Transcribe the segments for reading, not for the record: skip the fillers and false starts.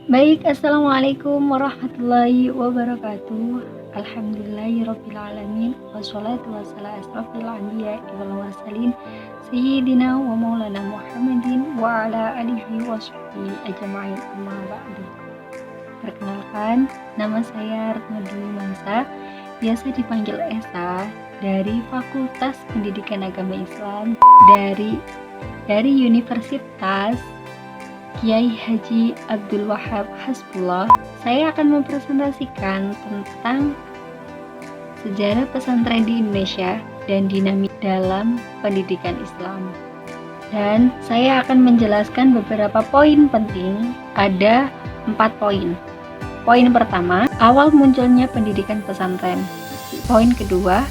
Baik, assalamualaikum warahmatullahi wabarakatuh. Alhamdulillahirrabbilalamin. Wassalatu wassalamu asrafil anbiya wal mursalin Sayyidina wa maulana Muhammadin wa ala alihi wa sahbihi ajma'in amma ba'du. Perkenalkan, nama saya Retno Dwi Mansa, biasa dipanggil Esa, dari Fakultas Pendidikan Agama Islam dari Universitas Kiai Haji Abdul Wahab Hasbullah. Saya akan mempresentasikan tentang sejarah pesantren di Indonesia dan dinamik dalam pendidikan Islam. Dan saya akan menjelaskan beberapa poin penting, ada 4 poin. Poin pertama, awal munculnya pendidikan pesantren. Poin kedua,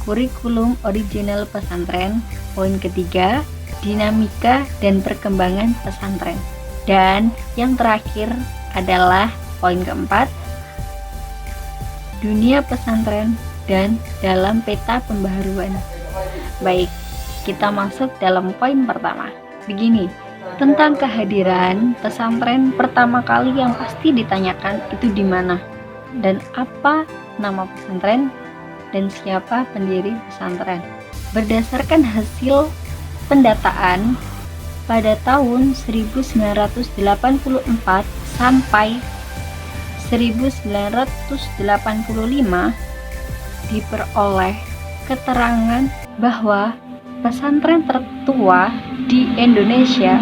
kurikulum original pesantren. Poin ketiga, dinamika dan perkembangan pesantren. Dan yang terakhir adalah poin keempat, dunia pesantren dan dalam peta pembaharuan. Baik, kita masuk dalam poin pertama. Begini, tentang kehadiran pesantren pertama kali yang pasti ditanyakan itu di mana dan apa nama pesantren dan siapa pendiri pesantren. Berdasarkan hasil pendataan pada tahun 1984 sampai 1985 diperoleh keterangan bahwa pesantren tertua di Indonesia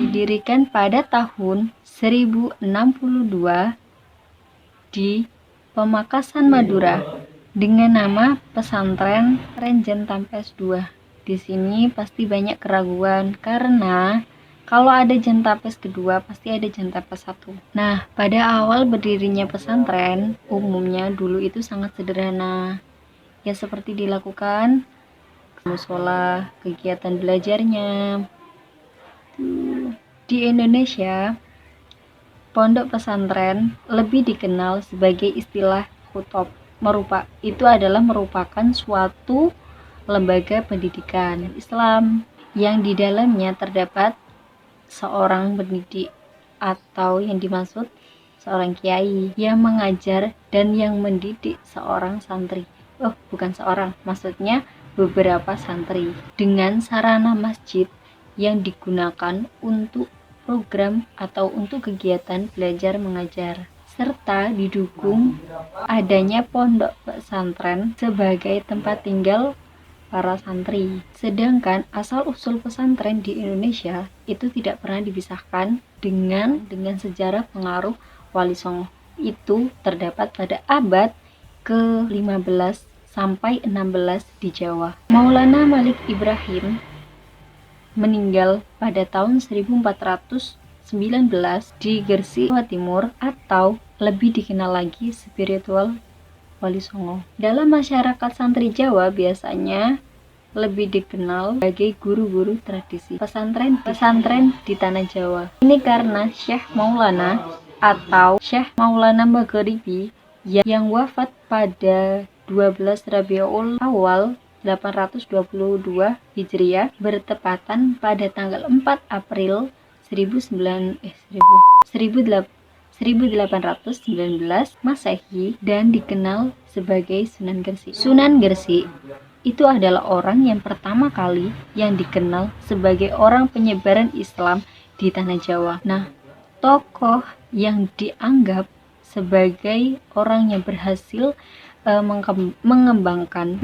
didirikan pada tahun 1062 di Pamekasan, Madura dengan nama Pesantren Raden Tampes II. Di sini pasti banyak keraguan karena kalau ada Jentapes kedua pasti ada Jentapes 1. Nah, pada awal berdirinya pesantren umumnya dulu itu sangat sederhana. Ya seperti dilakukan musola, kegiatan belajarnya. Di Indonesia, pondok pesantren lebih dikenal sebagai istilah khutbah. Itu adalah merupakan suatu lembaga pendidikan Islam yang di dalamnya terdapat seorang pendidik atau yang dimaksud seorang kiai yang mengajar dan yang mendidik seorang santri. Bukan seorang, maksudnya beberapa santri dengan sarana masjid yang digunakan untuk program atau untuk kegiatan belajar mengajar, serta didukung adanya pondok pesantren sebagai tempat tinggal para santri. Sedangkan asal-usul pesantren di Indonesia itu tidak pernah dipisahkan dengan sejarah pengaruh Wali Songo. Itu terdapat pada abad ke-15 sampai 16 di Jawa. Maulana Malik Ibrahim meninggal pada tahun 1419 di Gresik, Jawa Timur, atau lebih dikenal lagi spiritual Wali Songo. Dalam masyarakat santri Jawa biasanya lebih dikenal sebagai guru-guru tradisi pesantren di tanah Jawa. Ini karena Syekh Maulana atau Syekh Maulana Maghribi yang wafat pada 12 Rabiul Awal 822 Hijriah bertepatan pada tanggal 4 April 1819 Masehi dan dikenal sebagai Sunan Gresik. Sunan Gresik itu adalah orang yang pertama kali yang dikenal sebagai orang penyebaran Islam di tanah Jawa. Nah, tokoh yang dianggap sebagai orang yang berhasil mengembangkan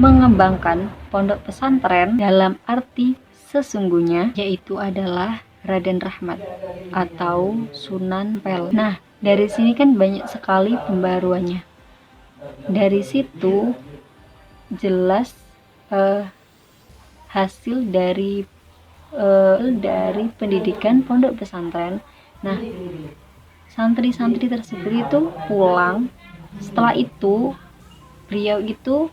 pondok pesantren dalam arti sesungguhnya yaitu adalah Raden Rahmat atau Sunan Pel. Nah, dari sini kan banyak sekali pembaruannya. Dari situ jelas hasil dari pendidikan pondok pesantren. Nah, santri-santri tersebut itu pulang. Setelah itu beliau itu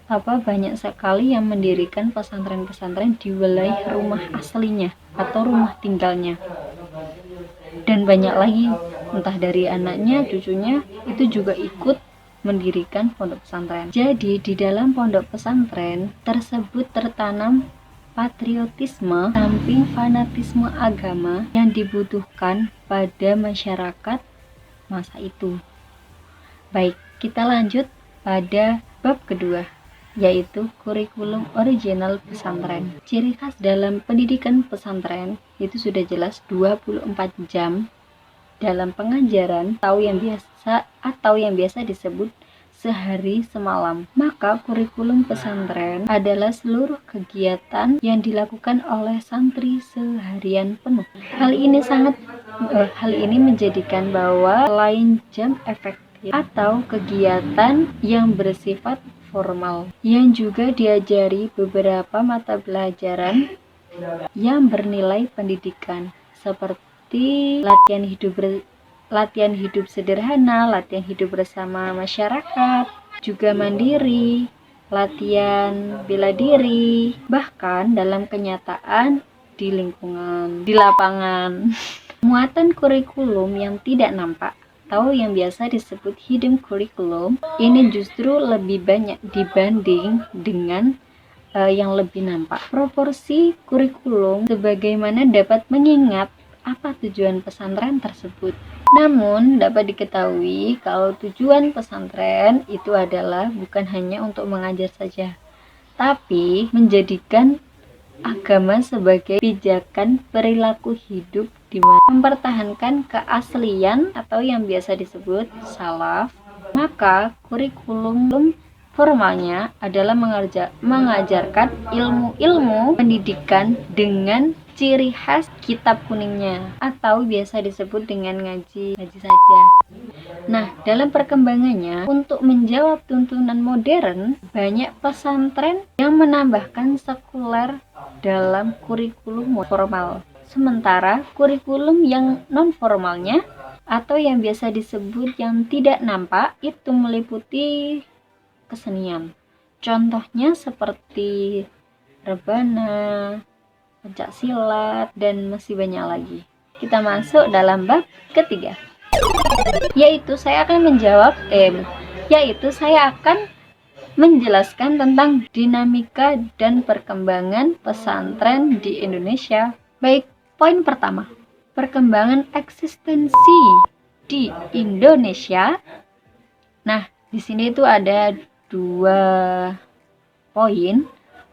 banyak sekali yang mendirikan pesantren-pesantren di wilayah rumah aslinya atau rumah tinggalnya, dan banyak lagi entah dari anaknya, cucunya itu juga ikut mendirikan pondok pesantren. Jadi di dalam pondok pesantren tersebut tertanam patriotisme samping fanatisme agama yang dibutuhkan pada masyarakat masa itu. Baik, kita lanjut pada bab kedua, yaitu kurikulum original pesantren. Ciri khas dalam pendidikan pesantren itu sudah jelas 24 jam dalam pengajaran atau yang biasa disebut sehari semalam. Maka kurikulum pesantren adalah seluruh kegiatan yang dilakukan oleh santri seharian penuh. Hal ini menjadikan bahwa selain jam efektif atau kegiatan yang bersifat formal, yang juga diajari beberapa mata pelajaran yang bernilai pendidikan seperti latihan hidup sederhana, latihan hidup bersama masyarakat, juga mandiri, latihan bela diri, bahkan dalam kenyataan di lingkungan, di lapangan. Muatan kurikulum yang tidak nampak atau yang biasa disebut hidden curriculum ini justru lebih banyak dibanding dengan yang lebih nampak. Proporsi kurikulum sebagaimana dapat mengingat apa tujuan pesantren tersebut. Namun dapat diketahui kalau tujuan pesantren itu adalah bukan hanya untuk mengajar saja, tapi menjadikan agama sebagai pijakan perilaku hidup di mana mempertahankan keaslian atau yang biasa disebut salaf. Maka kurikulum formalnya adalah mengajarkan ilmu-ilmu pendidikan dengan ciri khas kitab kuningnya atau biasa disebut dengan ngaji saja. Nah, dalam perkembangannya untuk menjawab tuntunan modern, banyak pesantren yang menambahkan sekuler dalam kurikulum formal. Sementara kurikulum yang non formalnya atau yang biasa disebut yang tidak nampak itu meliputi kesenian. Contohnya seperti rebana, pencak silat, dan masih banyak lagi. Kita masuk dalam bab ketiga, yaitu saya akan menjelaskan tentang dinamika dan perkembangan pesantren di Indonesia. Baik, poin pertama, perkembangan eksistensi di Indonesia. Nah, di sini itu ada 2 poin.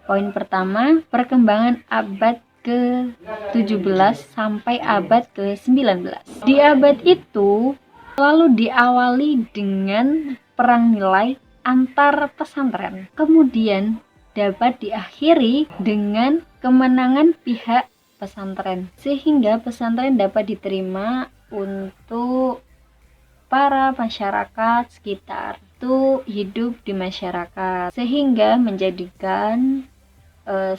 Poin pertama, perkembangan abad ke-17 sampai abad ke-19. Di abad itu selalu diawali dengan perang nilai antar pesantren. Kemudian dapat diakhiri dengan kemenangan pihak pesantren, sehingga pesantren dapat diterima untuk para masyarakat sekitar itu hidup di masyarakat, sehingga menjadikan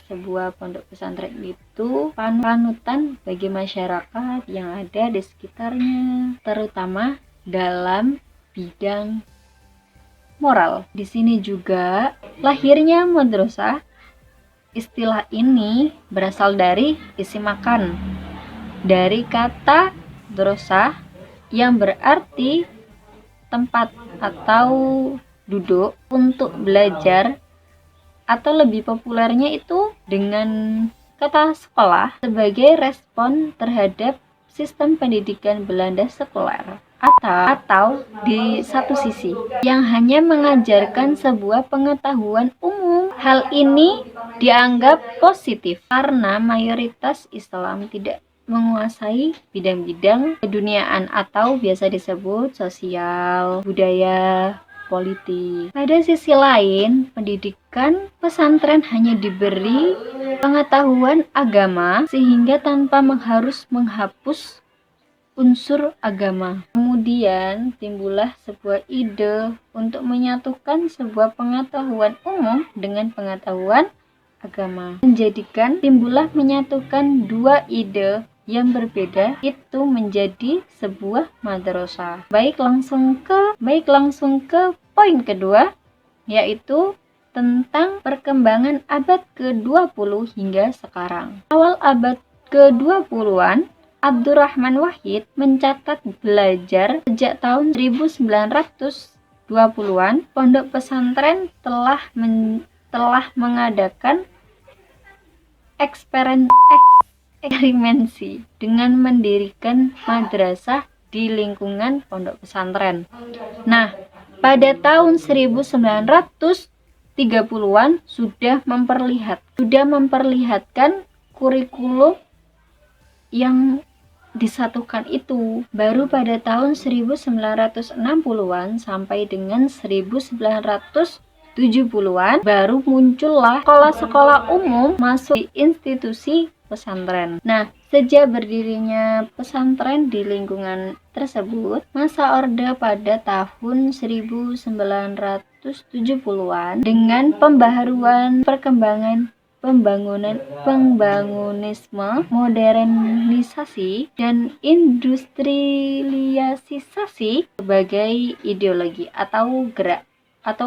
sebuah pondok pesantren itu panutan bagi masyarakat yang ada di sekitarnya, terutama dalam bidang moral. Di sini juga lahirnya madrasah. Istilah ini berasal dari isi makan, dari kata drosah yang berarti tempat atau duduk untuk belajar, atau lebih populernya itu dengan kata sekolah sebagai respon terhadap sistem pendidikan Belanda sekuler, atau di satu sisi yang hanya mengajarkan sebuah pengetahuan umum. Hal ini dianggap positif karena mayoritas Islam tidak menguasai bidang-bidang keduniaan atau biasa disebut sosial, budaya, politik. Pada sisi lain, pendidikan pesantren hanya diberi pengetahuan agama sehingga tanpa harus menghapus unsur agama. Kemudian timbullah sebuah ide untuk menyatukan sebuah pengetahuan umum dengan pengetahuan agama. Menyatukan 2 ide yang berbeda itu menjadi sebuah madrasah. Baik langsung ke poin kedua, yaitu tentang perkembangan abad ke-20 hingga sekarang. Awal abad ke-20-an, Abdurrahman Wahid mencatat belajar sejak tahun 1920-an pondok pesantren telah mengadakan eksperimentasi dengan mendirikan madrasah di lingkungan pondok pesantren. Nah, pada tahun 1930-an sudah memperlihatkan kurikulum yang disatukan itu. Baru pada tahun 1960-an sampai dengan 1970-an baru muncullah sekolah-sekolah umum masuk di institusi pesantren. Nah, sejak berdirinya pesantren di lingkungan tersebut, masa Orde pada tahun 1970-an dengan pembaharuan perkembangan pembangunisme, modernisasi, dan industrialisasi sebagai ideologi atau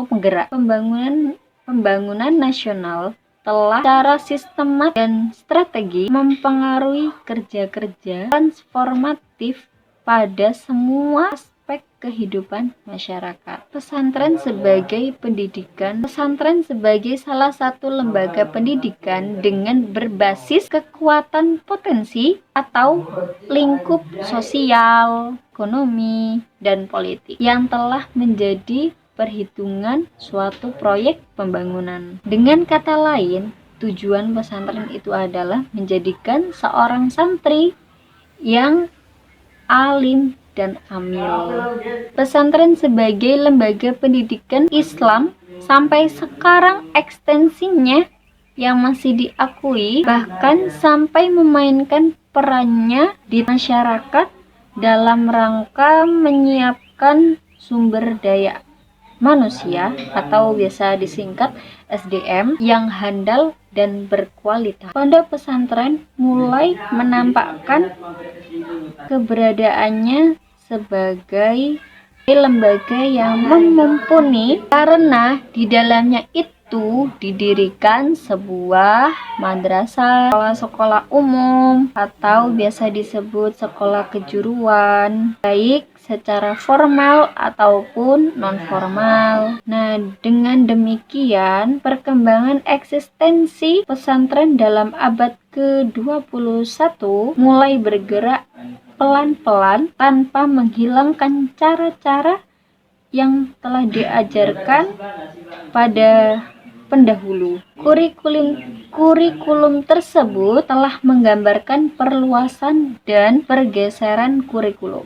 penggerak pembangunan nasional telah secara sistematis dan strategi mempengaruhi kerja-kerja transformatif pada semua aspek kehidupan masyarakat. Pesantren sebagai salah satu lembaga pendidikan dengan berbasis kekuatan potensi atau lingkup sosial, ekonomi, dan politik yang telah menjadi perhitungan suatu proyek pembangunan. Dengan kata lain, tujuan pesantren itu adalah menjadikan seorang santri yang alim dan amil. Pesantren sebagai lembaga pendidikan Islam sampai sekarang ekstensinya yang masih diakui, bahkan sampai memainkan perannya di masyarakat dalam rangka menyiapkan sumber daya manusia atau biasa disingkat SDM yang handal dan berkualitas. Pondok pesantren mulai menampakkan keberadaannya sebagai lembaga yang mumpuni karena di dalamnya itu didirikan sebuah madrasah, sekolah umum atau biasa disebut sekolah kejuruan, baik secara formal ataupun non-formal. Nah, dengan demikian perkembangan eksistensi pesantren dalam abad ke-21 mulai bergerak pelan-pelan tanpa menghilangkan cara-cara yang telah diajarkan pada pendahulu. Kurikulum tersebut telah menggambarkan perluasan dan pergeseran kurikulum.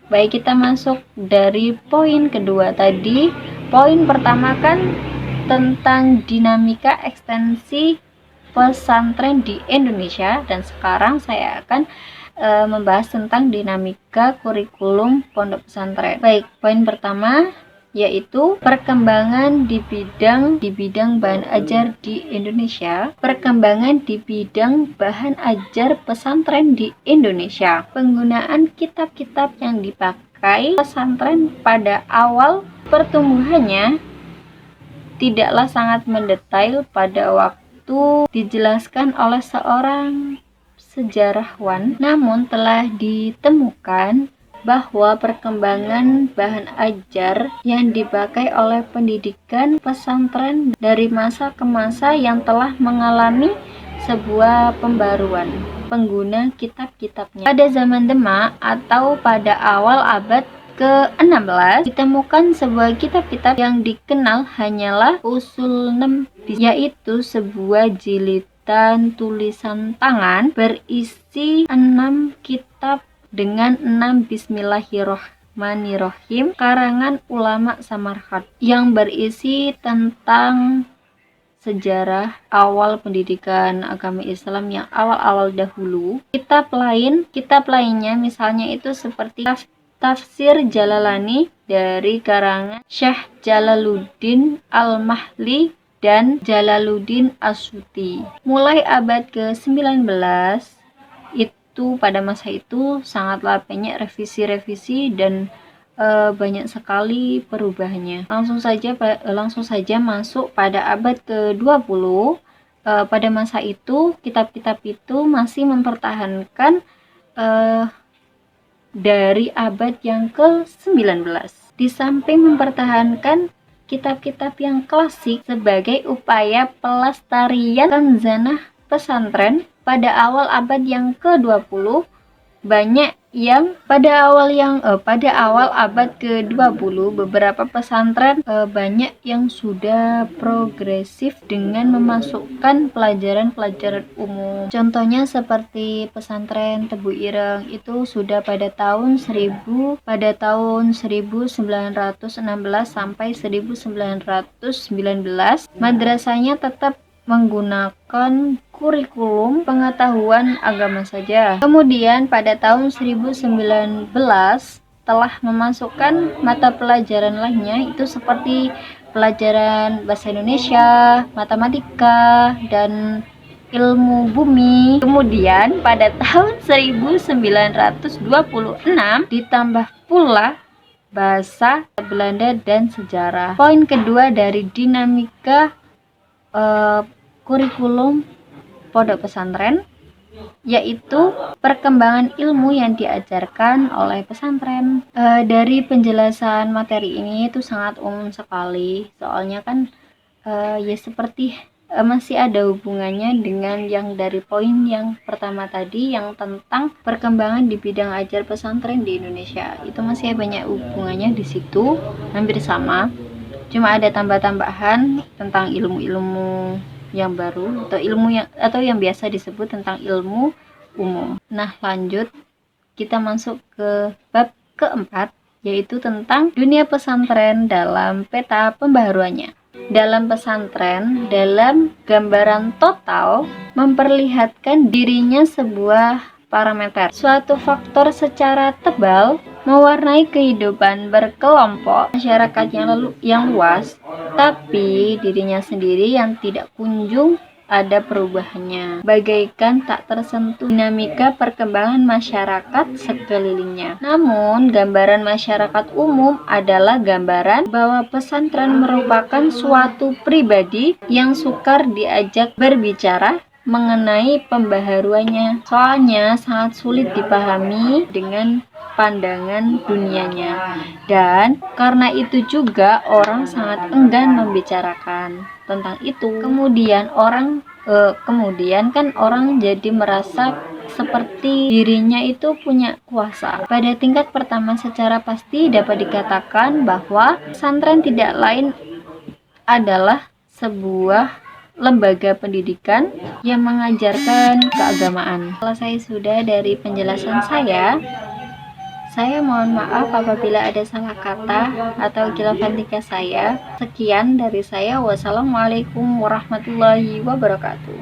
Baik, kita masuk dari poin kedua tadi. Poin pertama kan tentang dinamika ekstensi pesantren di Indonesia, dan sekarang saya akan membahas tentang dinamika kurikulum pondok pesantren. Baik, poin pertama yaitu perkembangan di bidang bahan ajar di Indonesia. Perkembangan di bidang bahan ajar pesantren di Indonesia. Penggunaan kitab-kitab yang dipakai pesantren pada awal pertumbuhannya tidaklah sangat mendetail pada waktu dijelaskan oleh seorang sejarawan, namun telah ditemukan bahwa perkembangan bahan ajar yang dipakai oleh pendidikan pesantren dari masa ke masa yang telah mengalami sebuah pembaruan pengguna kitab-kitabnya. Pada zaman Demak atau pada awal abad ke-16 ditemukan sebuah kitab-kitab yang dikenal hanyalah Usul 6, yaitu sebuah jilidan tulisan tangan berisi 6 kitab dengan 6 Bismillahirrohmanirrohim karangan ulama Samarkand yang berisi tentang sejarah awal pendidikan agama Islam yang awal-awal dahulu. Kitab lainnya misalnya itu seperti Tafsir Jalalani dari karangan Syekh Jalaluddin Al-Mahli dan Jalaluddin Asyuti. Mulai abad ke-19 pada masa itu sangatlah banyak revisi-revisi dan banyak sekali perubahannya. Langsung saja masuk pada abad ke-20. Pada masa itu kitab-kitab itu masih mempertahankan dari abad yang ke-19. Di samping mempertahankan kitab-kitab yang klasik sebagai upaya pelestarian kanzanah pesantren pada awal abad yang ke-20 banyak yang pada awal abad ke-20 beberapa pesantren banyak yang sudah progresif dengan memasukkan pelajaran-pelajaran umum. Contohnya seperti pesantren Tebu Ireng itu sudah pada tahun 1916 sampai 1919. Madrasahnya tetap menggunakan kurikulum pengetahuan agama saja. Kemudian pada tahun 2019 telah memasukkan mata pelajaran lainnya, itu seperti pelajaran bahasa Indonesia, matematika, dan ilmu bumi. Kemudian pada tahun 1926 ditambah pula bahasa Belanda dan sejarah. Poin kedua dari dinamika kurikulum pondok pesantren yaitu perkembangan ilmu yang diajarkan oleh pesantren. Dari penjelasan materi ini itu sangat umum sekali, soalnya kan ya seperti masih ada hubungannya dengan yang dari poin yang pertama tadi yang tentang perkembangan di bidang ajar pesantren di Indonesia. Itu masih banyak hubungannya di situ, hampir sama. Cuma ada tambah-tambahan tentang ilmu-ilmu yang baru atau yang biasa disebut tentang ilmu umum. Nah, lanjut kita masuk ke bab keempat, yaitu tentang dunia pesantren dalam peta pembaharuannya. Dalam pesantren, dalam gambaran total memperlihatkan dirinya sebuah parameter, suatu faktor secara tebal mewarnai kehidupan berkelompok masyarakat yang luas, tapi dirinya sendiri yang tidak kunjung ada perubahannya, bagaikan tak tersentuh dinamika perkembangan masyarakat sekelilingnya. Namun, gambaran masyarakat umum adalah gambaran bahwa pesantren merupakan suatu pribadi yang sukar diajak berbicara mengenai pembaharuannya, soalnya sangat sulit dipahami dengan pandangan dunianya, dan karena itu juga orang sangat enggan membicarakan tentang itu. Kemudian kan orang jadi merasa seperti dirinya itu punya kuasa. Pada tingkat pertama secara pasti dapat dikatakan bahwa pesantren tidak lain adalah sebuah lembaga pendidikan yang mengajarkan keagamaan. Selesai sudah dari penjelasan saya mohon maaf apabila ada salah kata atau khilafan tika saya. Sekian dari saya. Wassalamualaikum warahmatullahi wabarakatuh.